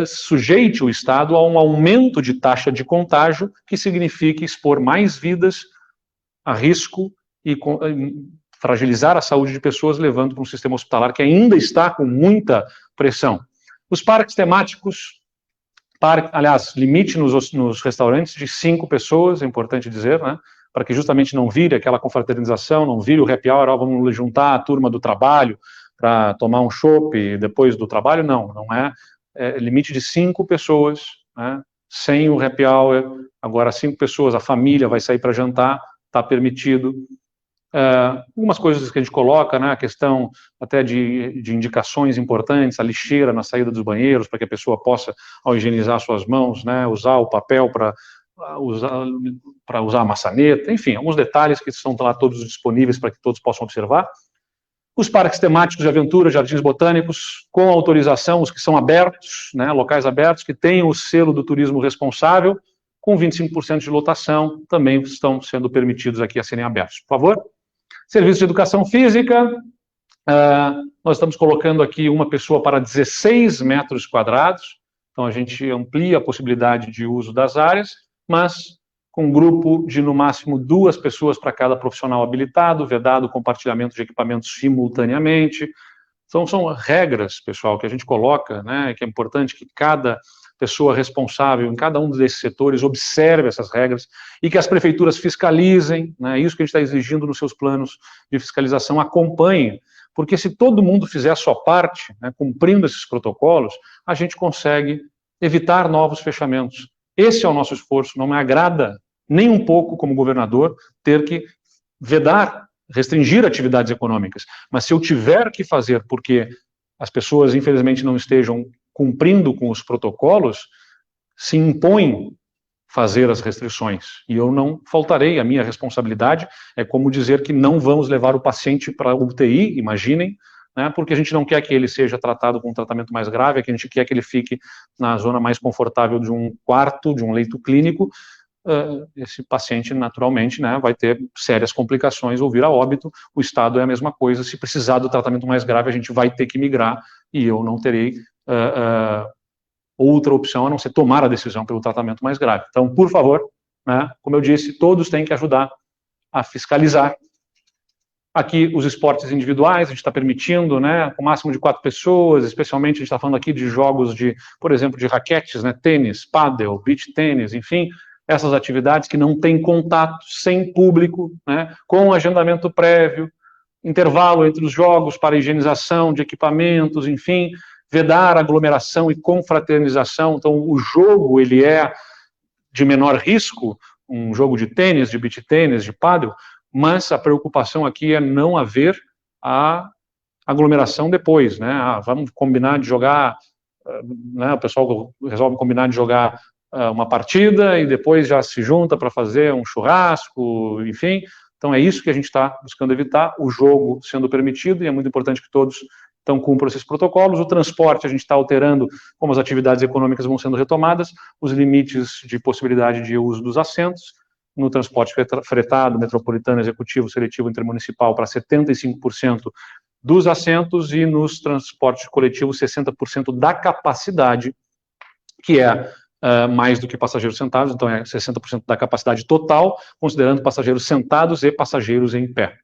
sujeite o Estado a um aumento de taxa de contágio que signifique expor mais vidas a risco e fragilizar a saúde de pessoas, levando para um sistema hospitalar que ainda está com muita pressão. Os parques temáticos, aliás, limite nos restaurantes de 5 pessoas, é importante dizer, para que justamente não vire aquela confraternização, não vire o happy hour, vamos juntar a turma do trabalho para tomar um chopp depois do trabalho, não é limite de 5 pessoas, sem o happy hour, agora 5 pessoas, a família vai sair para jantar, está permitido. Algumas coisas que a gente coloca, a questão até de indicações importantes, a lixeira na saída dos banheiros, para que a pessoa possa, ao higienizar suas mãos, usar o papel para usar a maçaneta, enfim, alguns detalhes que estão lá todos disponíveis para que todos possam observar. Os parques temáticos de aventura, jardins botânicos, com autorização, os que são abertos, locais abertos, que têm o selo do turismo responsável, com 25% de lotação, também estão sendo permitidos aqui a serem abertos. Por favor. Serviço de educação física, nós estamos colocando aqui uma pessoa para 16 metros quadrados, então a gente amplia a possibilidade de uso das áreas, mas com um grupo de, no máximo, 2 pessoas para cada profissional habilitado, vedado o compartilhamento de equipamentos simultaneamente. Então, são regras, pessoal, que a gente coloca, que é importante que cada pessoa responsável em cada um desses setores observe essas regras e que as prefeituras fiscalizem, isso que a gente está exigindo nos seus planos de fiscalização, acompanhem, porque se todo mundo fizer a sua parte, cumprindo esses protocolos, a gente consegue evitar novos fechamentos. Esse é o nosso esforço, não me agrada nem um pouco, como governador, ter que vedar, restringir atividades econômicas, mas se eu tiver que fazer porque as pessoas, infelizmente, não estejam cumprindo com os protocolos, se impõe fazer as restrições, e eu não faltarei. A minha responsabilidade é como dizer que não vamos levar o paciente para UTI, imaginem, né, porque a gente não quer que ele seja tratado com um tratamento mais grave, é que a gente quer que ele fique na zona mais confortável de um quarto, de um leito clínico. Esse paciente, naturalmente, né, vai ter sérias complicações ou vir a óbito. O Estado é a mesma coisa. Se precisar do tratamento mais grave, a gente vai ter que migrar, e eu não terei outra opção a não ser tomar a decisão pelo tratamento mais grave. Então, por favor, né, como eu disse, todos têm que ajudar a fiscalizar. Aqui, os esportes individuais, a gente está permitindo, né, com o máximo de 4 pessoas, especialmente a gente está falando aqui de jogos de, por exemplo, de raquetes, né, tênis, pádel, beach tênis, enfim, essas atividades que não têm contato, sem público, né, com agendamento prévio, intervalo entre os jogos para higienização de equipamentos, enfim, vedar aglomeração e confraternização. Então, o jogo, ele é de menor risco, um jogo de tênis, de beach tênis, de pádel, mas a preocupação aqui é não haver a aglomeração depois, né? Vamos combinar de jogar, né, o pessoal resolve combinar de jogar uma partida e depois já se junta para fazer um churrasco, enfim. Então é isso que a gente está buscando evitar, o jogo sendo permitido, e é muito importante que todos então cumpram esses protocolos. O transporte, a gente está alterando como as atividades econômicas vão sendo retomadas, os limites de possibilidade de uso dos assentos. No transporte fretado, metropolitano, executivo, seletivo, intermunicipal, para 75% dos assentos, e nos transportes coletivos, 60% da capacidade, que é mais do que passageiros sentados, então é 60% da capacidade total, considerando passageiros sentados e passageiros em pé.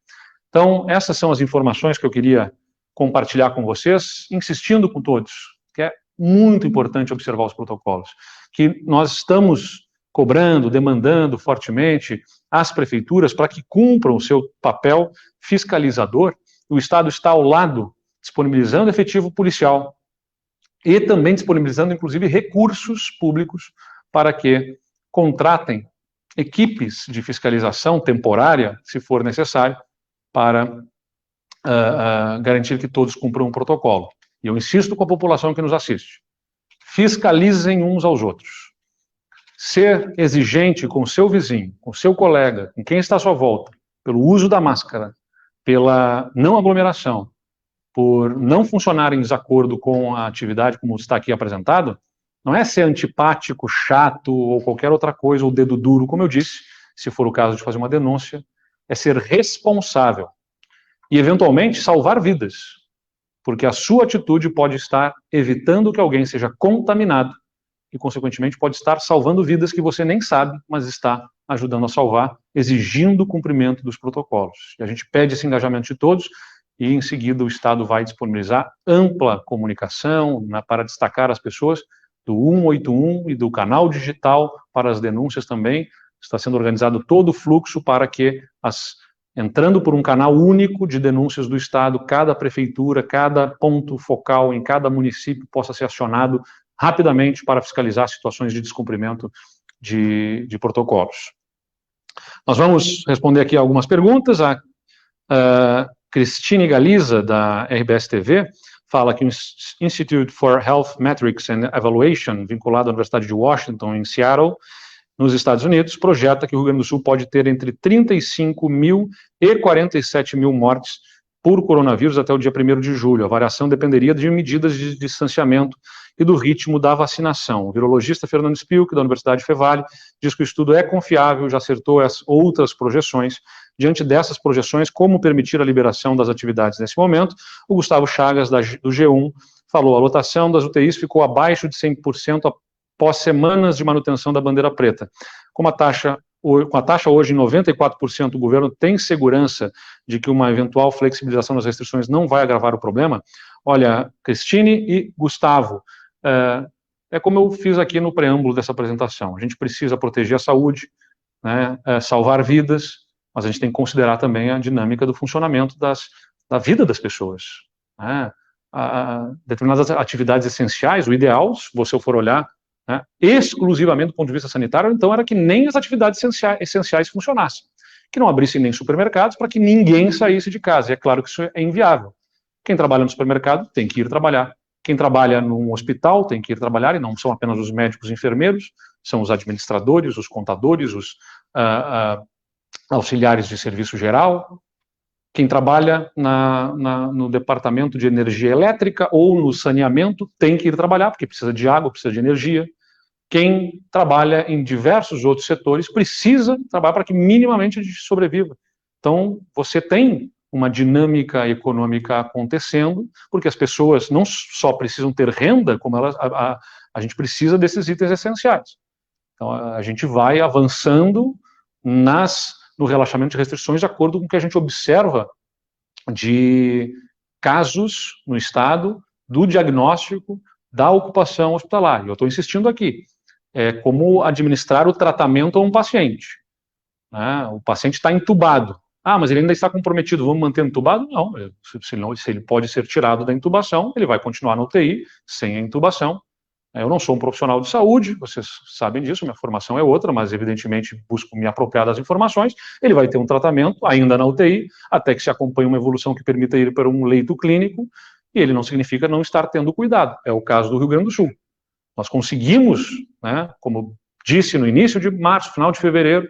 Então, essas são as informações que eu queria compartilhar com vocês, insistindo com todos, que é muito importante observar os protocolos, que nós estamos cobrando, demandando fortemente as prefeituras para que cumpram o seu papel fiscalizador. O Estado está ao lado, disponibilizando efetivo policial e também disponibilizando, inclusive, recursos públicos para que contratem equipes de fiscalização temporária, se for necessário, para garantir que todos cumpram um protocolo. E eu insisto com a população que nos assiste: fiscalizem uns aos outros. Ser exigente com o seu vizinho, com o seu colega, com quem está à sua volta, pelo uso da máscara, pela não aglomeração, por não funcionar em desacordo com a atividade como está aqui apresentado, não é ser antipático, chato ou qualquer outra coisa, ou dedo duro, como eu disse, se for o caso de fazer uma denúncia, é ser responsável e, eventualmente, salvar vidas, porque a sua atitude pode estar evitando que alguém seja contaminado e, consequentemente, pode estar salvando vidas que você nem sabe, mas está ajudando a salvar, exigindo o cumprimento dos protocolos. E a gente pede esse engajamento de todos, e em seguida o Estado vai disponibilizar ampla comunicação, né, para destacar as pessoas do 181 e do canal digital para as denúncias também. Está sendo organizado todo o fluxo para que, entrando por um canal único de denúncias do Estado, cada prefeitura, cada ponto focal em cada município possa ser acionado rapidamente para fiscalizar situações de descumprimento de protocolos. Nós vamos responder aqui algumas perguntas. A Cristine Galiza, da RBS TV, fala que o Institute for Health Metrics and Evaluation, vinculado à Universidade de Washington, em Seattle, nos Estados Unidos, projeta que o Rio Grande do Sul pode ter entre 35 mil e 47 mil mortes por coronavírus até o dia 1º de julho. A variação dependeria de medidas de distanciamento e do ritmo da vacinação. O virologista Fernando Spilk, da Universidade Fevale, diz que o estudo é confiável, já acertou as outras projeções. Diante dessas projeções, como permitir a liberação das atividades nesse momento? O Gustavo Chagas, do G1, falou: a lotação das UTIs ficou abaixo de 100% após semanas de manutenção da bandeira preta. Com a taxa hoje em 94%, o governo tem segurança de que uma eventual flexibilização das restrições não vai agravar o problema? Olha, Cristine e Gustavo, é como eu fiz aqui no preâmbulo dessa apresentação. A gente precisa proteger a saúde, né, salvar vidas, mas a gente tem que considerar também a dinâmica do funcionamento da vida das pessoas, né? Determinadas atividades essenciais, o ideal, se você for olhar, né, exclusivamente do ponto de vista sanitário, então era que nem as atividades essenciais funcionassem, que não abrissem nem supermercados para que ninguém saísse de casa. E é claro que isso é inviável. Quem trabalha no supermercado tem que ir trabalhar, Quem trabalha num hospital tem que ir trabalhar, e não são apenas os médicos e enfermeiros, são os administradores, os contadores, os auxiliares de serviço geral. Quem trabalha no departamento de energia elétrica ou no saneamento tem que ir trabalhar, porque precisa de água, precisa de energia. Quem trabalha em diversos outros setores precisa trabalhar para que minimamente a gente sobreviva. Então, você tem uma dinâmica econômica acontecendo, porque as pessoas não só precisam ter renda, como a gente precisa desses itens essenciais. Então, a gente vai avançando no relaxamento de restrições de acordo com o que a gente observa de casos no estado, do diagnóstico, da ocupação hospitalar. E eu estou insistindo aqui, como administrar o tratamento a um paciente. Né? O paciente está entubado. Ah, mas ele ainda está comprometido, vamos manter entubado? Não, se ele pode ser tirado da intubação, ele vai continuar na UTI, sem a intubação. Eu não sou um profissional de saúde, vocês sabem disso, minha formação é outra, mas evidentemente busco me apropriar das informações. Ele vai ter um tratamento, ainda na UTI, até que se acompanhe uma evolução que permita ir para um leito clínico, e ele não significa não estar tendo cuidado. É o caso do Rio Grande do Sul. Nós conseguimos, né, como disse no início de março, final de fevereiro,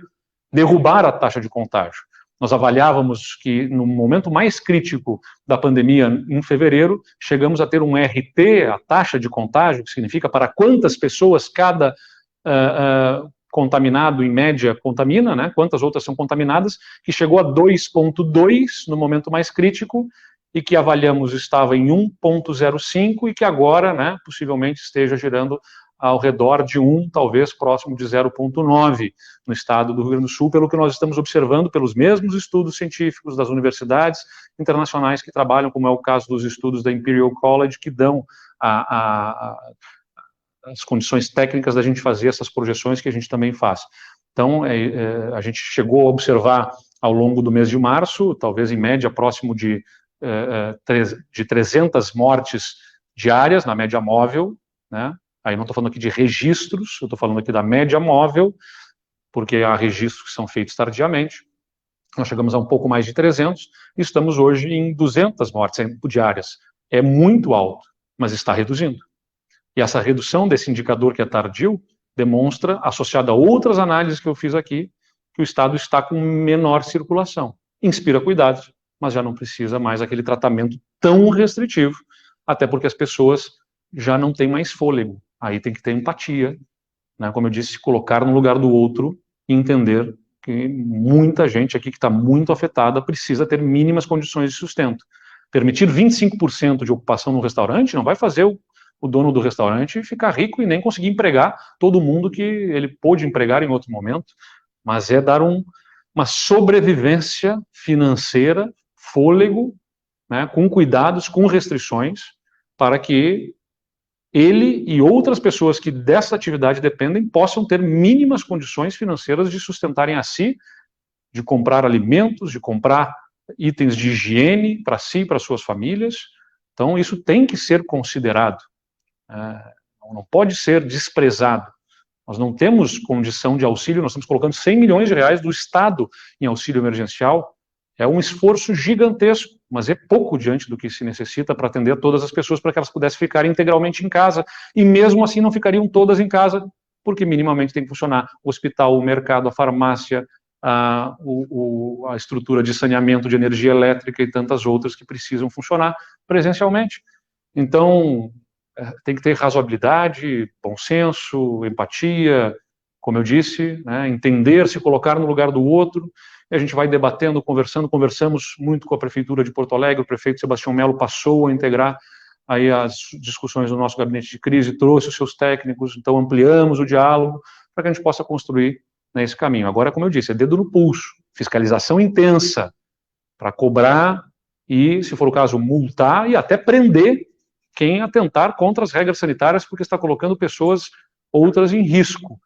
derrubar a taxa de contágio. Nós avaliávamos que no momento mais crítico da pandemia, em fevereiro, chegamos a ter um RT, a taxa de contágio, que significa para quantas pessoas cada contaminado, em média, contamina, né, quantas outras são contaminadas, que chegou a 2,2 no momento mais crítico, e que avaliamos estava em 1,05 e que agora, né, possivelmente esteja girando ao redor de 1, talvez próximo de 0,9 no estado do Rio Grande do Sul, pelo que nós estamos observando pelos mesmos estudos científicos das universidades internacionais que trabalham, como é o caso dos estudos da Imperial College, que dão as condições técnicas da gente fazer essas projeções que a gente também faz. Então, a gente chegou a observar ao longo do mês de março, talvez em média próximo de 300 mortes diárias, na média móvel, né? Aí não estou falando aqui de registros, eu estou falando aqui da média móvel, porque há registros que são feitos tardiamente. Nós chegamos a um pouco mais de 300, e estamos hoje em 200 mortes diárias. É muito alto, mas está reduzindo. E essa redução desse indicador que é tardio, demonstra, associado a outras análises que eu fiz aqui, que o estado está com menor circulação. Inspira cuidados, mas já não precisa mais aquele tratamento tão restritivo, até porque as pessoas já não têm mais fôlego. Aí tem que ter empatia, né? Como eu disse, se colocar no lugar do outro e entender que muita gente aqui que está muito afetada precisa ter mínimas condições de sustento. Permitir 25% de ocupação no restaurante não vai fazer o dono do restaurante ficar rico e nem conseguir empregar todo mundo que ele pôde empregar em outro momento, mas é dar uma sobrevivência financeira, fôlego, né, com cuidados, com restrições, para que ele e outras pessoas que dessa atividade dependem possam ter mínimas condições financeiras de sustentarem a si, de comprar alimentos, de comprar itens de higiene para si e para suas famílias. Então, isso tem que ser considerado. Não pode ser desprezado. Nós não temos condição de auxílio, nós estamos colocando 100 milhões de reais do Estado em auxílio emergencial. É um esforço gigantesco, mas é pouco diante do que se necessita para atender todas as pessoas, para que elas pudessem ficar integralmente em casa, e mesmo assim não ficariam todas em casa, porque minimamente tem que funcionar o hospital, o mercado, a farmácia, a estrutura de saneamento de energia elétrica e tantas outras que precisam funcionar presencialmente. Então, tem que ter razoabilidade, bom senso, empatia, como eu disse, né, entender, se colocar no lugar do outro. E a gente vai debatendo, conversamos muito com a Prefeitura de Porto Alegre, o prefeito Sebastião Melo passou a integrar aí as discussões do nosso gabinete de crise, trouxe os seus técnicos, então ampliamos o diálogo para que a gente possa construir nesse caminho. Agora, como eu disse, é dedo no pulso, fiscalização intensa para cobrar e, se for o caso, multar e até prender quem atentar contra as regras sanitárias porque está colocando pessoas outras em risco.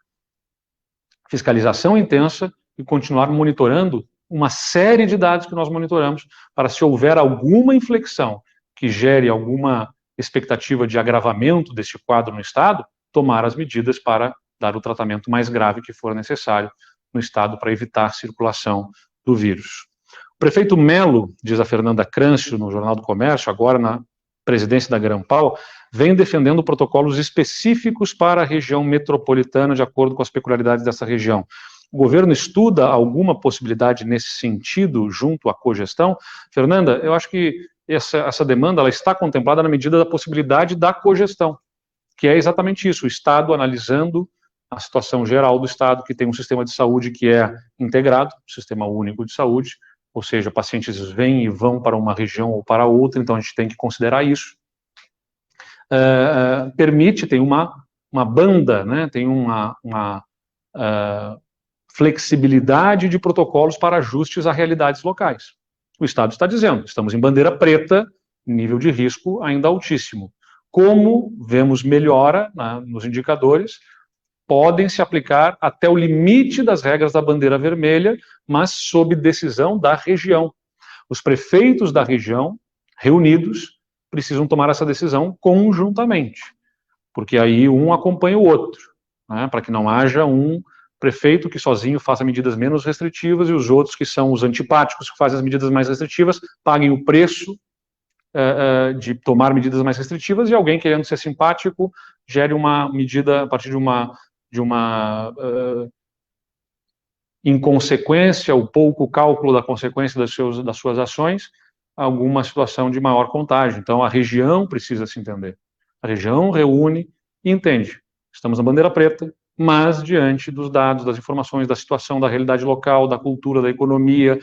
Fiscalização intensa e continuar monitorando uma série de dados que nós monitoramos para, se houver alguma inflexão que gere alguma expectativa de agravamento deste quadro no Estado, tomar as medidas para dar o tratamento mais grave que for necessário no Estado para evitar a circulação do vírus. O prefeito Melo, diz a Fernanda Crâncio no Jornal do Comércio, agora na presidência da Grampal, vem defendendo protocolos específicos para a região metropolitana, de acordo com as peculiaridades dessa região. O governo estuda alguma possibilidade nesse sentido, junto à cogestão? Fernanda, eu acho que essa demanda ela está contemplada na medida da possibilidade da cogestão, que é exatamente isso, o Estado analisando a situação geral do Estado, que tem um sistema de saúde que é integrado, Sistema Único de Saúde, ou seja, pacientes vêm e vão para uma região ou para outra, então a gente tem que considerar isso. Permite, tem uma banda, né, tem uma flexibilidade de protocolos para ajustes a realidades locais. O Estado está dizendo, estamos em bandeira preta, nível de risco ainda altíssimo. Como vemos melhora, né, nos indicadores, podem se aplicar até o limite das regras da bandeira vermelha, mas sob decisão da região. Os prefeitos da região, reunidos, precisam tomar essa decisão conjuntamente, porque aí um acompanha o outro, né, para que não haja um prefeito que sozinho faça medidas menos restritivas e os outros que são os antipáticos, que fazem as medidas mais restritivas, paguem o preço de tomar medidas mais restritivas e alguém querendo ser simpático gere uma medida a partir de uma inconsequência, ou pouco cálculo da consequência das suas ações, alguma situação de maior contágio. Então, a região precisa se entender. A região reúne e entende. Estamos na bandeira preta, mas diante dos dados, das informações, da situação, da realidade local, da cultura, da economia,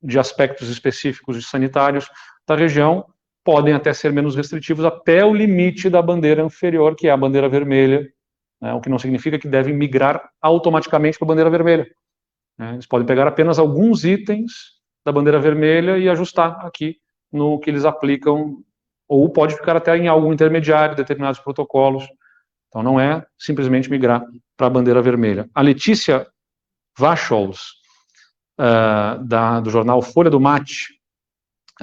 de aspectos específicos e sanitários da região, podem até ser menos restritivos até o limite da bandeira inferior, que é a bandeira vermelha, né, o que não significa que devem migrar automaticamente para a bandeira vermelha. Né, eles podem pegar apenas alguns itens da bandeira vermelha e ajustar aqui no que eles aplicam, ou pode ficar até em algo intermediário, determinados protocolos. Então não é simplesmente migrar para a bandeira vermelha. A Letícia Vachols, do jornal Folha do Mate,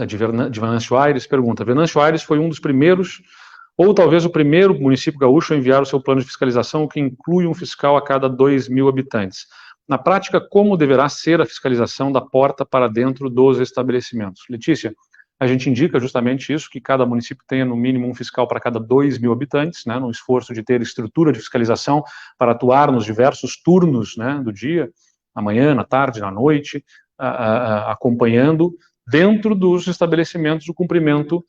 de Venâncio Aires, pergunta: Venâncio Aires foi um dos primeiros, ou talvez o primeiro município gaúcho a enviar o seu plano de fiscalização, que inclui um fiscal a cada 2.000 habitantes. Na prática, como deverá ser a fiscalização da porta para dentro dos estabelecimentos? Letícia, a gente indica justamente isso, que cada município tenha no mínimo um fiscal para cada 2.000 habitantes, né, no esforço de ter estrutura de fiscalização para atuar nos diversos turnos, né, do dia, na manhã, na tarde, na noite, acompanhando dentro dos estabelecimentos o cumprimento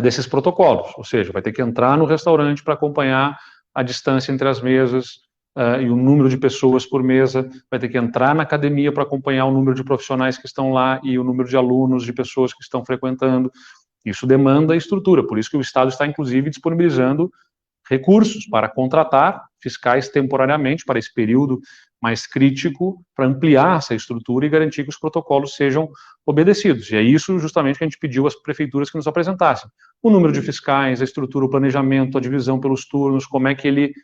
desses protocolos, ou seja, vai ter que entrar no restaurante para acompanhar a distância entre as mesas e o número de pessoas por mesa, vai ter que entrar na academia para acompanhar o número de profissionais que estão lá e o número de alunos, de pessoas que estão frequentando. Isso demanda estrutura, por isso que o Estado está, inclusive, disponibilizando recursos para contratar fiscais temporariamente para esse período mais crítico, para ampliar essa estrutura e garantir que os protocolos sejam obedecidos. E é isso justamente que a gente pediu às prefeituras que nos apresentassem. O número de fiscais, a estrutura, o planejamento, a divisão pelos turnos, como é que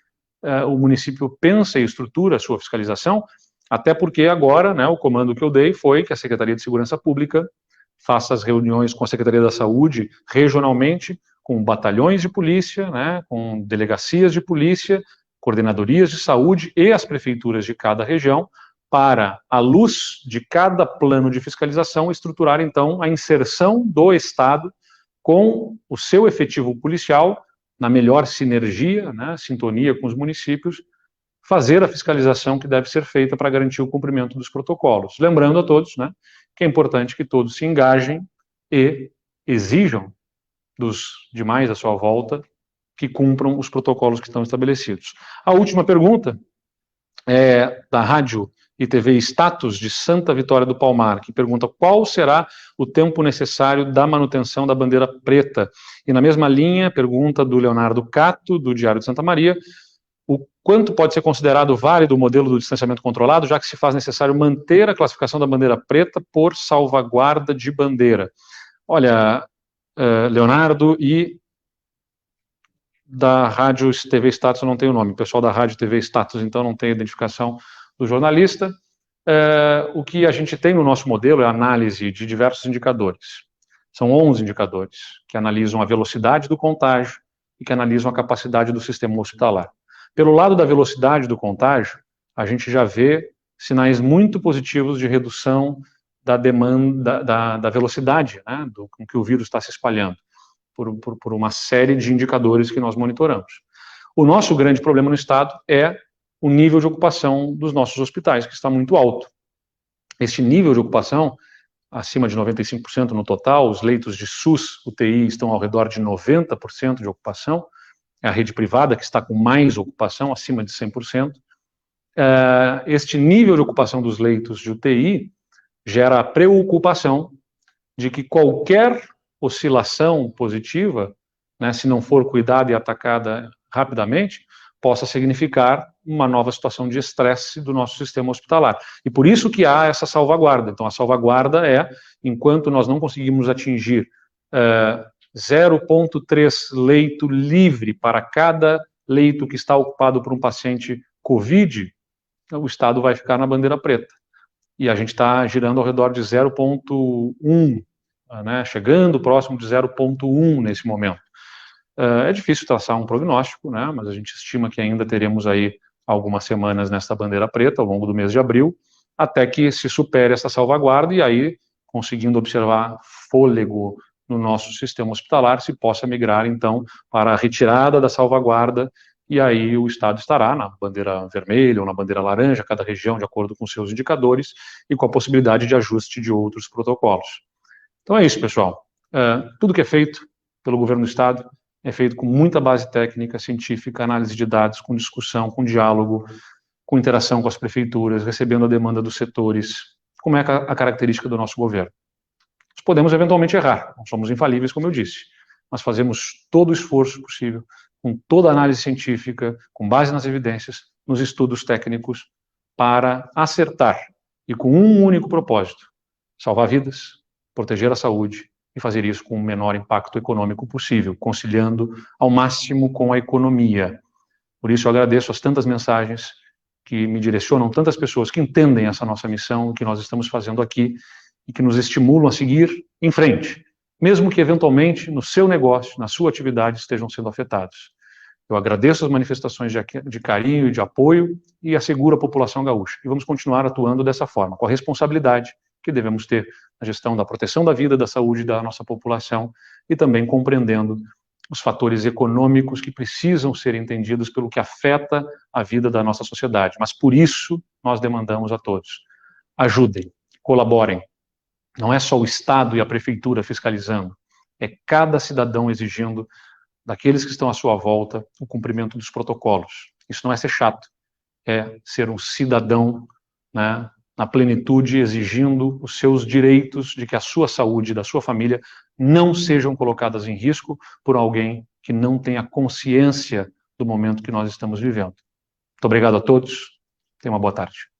o município pensa e estrutura a sua fiscalização, até porque agora, né, o comando que eu dei foi que a Secretaria de Segurança Pública faça as reuniões com a Secretaria da Saúde regionalmente, com batalhões de polícia, né, com delegacias de polícia, coordenadorias de saúde e as prefeituras de cada região, para, à luz de cada plano de fiscalização, estruturar, então, a inserção do Estado com o seu efetivo policial, na melhor sinergia, né, sintonia com os municípios, fazer a fiscalização que deve ser feita para garantir o cumprimento dos protocolos. Lembrando a todos, né, que é importante que todos se engajem e exijam dos demais à sua volta que cumpram os protocolos que estão estabelecidos. A última pergunta é da Rádio e TV Status de Santa Vitória do Palmar, que pergunta qual será o tempo necessário da manutenção da bandeira preta. E na mesma linha, pergunta do Leonardo Cato, do Diário de Santa Maria, o quanto pode ser considerado válido o modelo do distanciamento controlado, já que se faz necessário manter a classificação da bandeira preta por salvaguarda de bandeira. Olha, Leonardo, e da Rádio TV Status eu não tenho o nome, o pessoal da Rádio TV Status então não tem a identificação do jornalista. O que a gente tem no nosso modelo é a análise de diversos indicadores. São 11 indicadores que analisam a velocidade do contágio e que analisam a capacidade do sistema hospitalar. Pelo lado da velocidade do contágio, a gente já vê sinais muito positivos de redução da demanda, da velocidade, né, com que o vírus está se espalhando, por uma série de indicadores que nós monitoramos. O nosso grande problema no estado é o nível de ocupação dos nossos hospitais, que está muito alto. Este nível de ocupação, acima de 95% no total, os leitos de SUS, UTI, estão ao redor de 90% de ocupação, é a rede privada que está com mais ocupação, acima de 100%. Este nível de ocupação dos leitos de UTI gera a preocupação de que qualquer oscilação positiva, né, se não for cuidada e atacada rapidamente, possa significar uma nova situação de estresse do nosso sistema hospitalar. E por isso que há essa salvaguarda. Então, a salvaguarda é, enquanto nós não conseguimos atingir 0,3 leito livre para cada leito que está ocupado por um paciente COVID, o Estado vai ficar na bandeira preta. E a gente está girando ao redor de 0,1, né, chegando próximo de 0,1 nesse momento. É difícil traçar um prognóstico, né, mas a gente estima que ainda teremos aí algumas semanas nessa bandeira preta ao longo do mês de abril, até que se supere essa salvaguarda e aí, conseguindo observar fôlego no nosso sistema hospitalar, se possa migrar, então, para a retirada da salvaguarda, e aí o Estado estará na bandeira vermelha ou na bandeira laranja, cada região de acordo com seus indicadores, e com a possibilidade de ajuste de outros protocolos. Então é isso, pessoal. Tudo que é feito pelo governo do Estado é feito com muita base técnica, científica, análise de dados, com discussão, com diálogo, com interação com as prefeituras, recebendo a demanda dos setores, como é a característica do nosso governo. Nós podemos eventualmente errar, não somos infalíveis, como eu disse, mas fazemos todo o esforço possível, com toda a análise científica, com base nas evidências, nos estudos técnicos, para acertar, e com um único propósito: salvar vidas, proteger a saúde, e fazer isso com o menor impacto econômico possível, conciliando ao máximo com a economia. Por isso eu agradeço as tantas mensagens que me direcionam, tantas pessoas que entendem essa nossa missão, o que nós estamos fazendo aqui, e que nos estimulam a seguir em frente, mesmo que eventualmente no seu negócio, na sua atividade, estejam sendo afetados. Eu agradeço as manifestações de carinho e de apoio e asseguro à população gaúcha. E vamos continuar atuando dessa forma, com a responsabilidade que devemos ter na gestão da proteção da vida, da saúde da nossa população e também compreendendo os fatores econômicos que precisam ser entendidos pelo que afeta a vida da nossa sociedade. Mas por isso nós demandamos a todos: ajudem, colaborem. Não é só o Estado e a Prefeitura fiscalizando, é cada cidadão exigindo daqueles que estão à sua volta o cumprimento dos protocolos. Isso não é ser chato, é ser um cidadão, né, na plenitude, exigindo os seus direitos de que a sua saúde e da sua família não sejam colocadas em risco por alguém que não tenha consciência do momento que nós estamos vivendo. Muito obrigado a todos, tenham uma boa tarde.